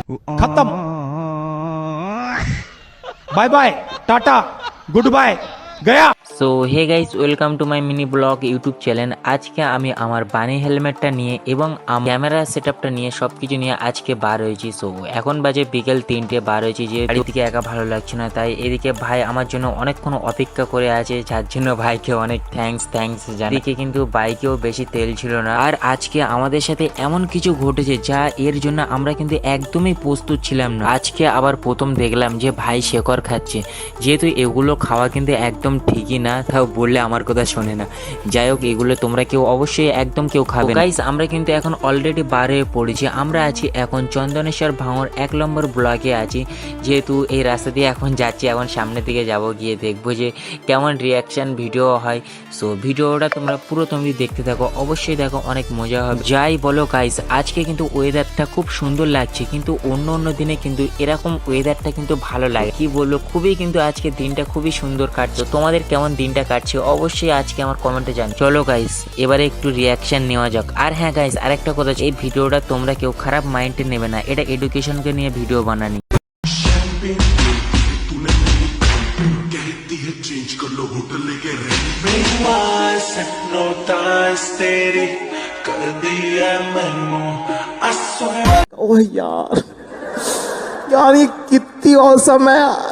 खत्म। Bye bye, टाटा, goodbye, गया। So hey guys, welcome to my mini blog YouTube channel. আজকে আমি আমার বানি হেলমেটটা নিয়ে এবং ক্যামেরা সেটআপটা নিয়ে সবকিছু নিয়ে আজকে বার হয়েছি। সো এখন বাজে বিকেল 3টে, বার হয়েছি যে বাড়ি থেকে একা ভালো লাগছে না, তাই এদিকে ভাই আমার জন্য অনেকক্ষণ অপেক্ষা করে আছে, যার জন্য ভাইকে অনেক থ্যাঙ্কস জানাই। এদিকে কিন্তু বাইকেও বেশি তেল ছিল না, আর আজকে আমাদের সাথে এমন কিছু ঘটেছে যা এর জন্য আমরা কিন্তু একদমই প্রস্তুত ছিলাম না। আজকে আবার প্রথম দেখলাম যে ভাই শেকর খাচ্ছে, যেহেতু এগুলো খাওয়া কিন্তু একদম ঠিকই না, তাও বললে আমার কথা শোনে না। যাই হোক, এগুলো তোমরা কেউ অবশ্যই একদম কেউ খাবে না। গাইস, আমরা কিন্তু এখন অলরেডি বার হয়ে পড়েছি। আমরা আছি এখন চন্দনেশ্বর ভাঙর 1 নম্বর ব্লকে আছি। যেহেতু এই রাস্তা দিয়ে এখন যাচ্ছি, এখন সামনের দিকে যাব, গিয়ে দেখবো যে কেমন রিয়াকশন ভিডিও হয়। সো ভিডিওটা তোমরা পুরো তুমি দেখতে থাকো, অবশ্যই দেখো, অনেক মজা হবে। যাই বলো গাইস, আজকে কিন্তু ওয়েদারটা খুব সুন্দর লাগছে, কিন্তু অন্য দিনে কিন্তু এরকম ওয়েদারটা কিন্তু ভালো লাগে। কি বলবো, খুবই কিন্তু আজকে দিনটা খুবই সুন্দর কাটছে। তোমাদের কেমন দিনটা কাটছে অবশ্যই আজকে আমার কমেন্টে জান। চলো গাইস, এবারে একটু রিয়াকশন নেওয়া যাক। আর হ্যাঁ গাইস, আরেকটা কথা, এই ভিডিওটা তোমরা কেউ খারাপ মাইন্ডে নেবে না, এটা এডুকেশনকে নিয়ে ভিডিও বানানি। ओह यार, यार ये कितनी औसम है यार।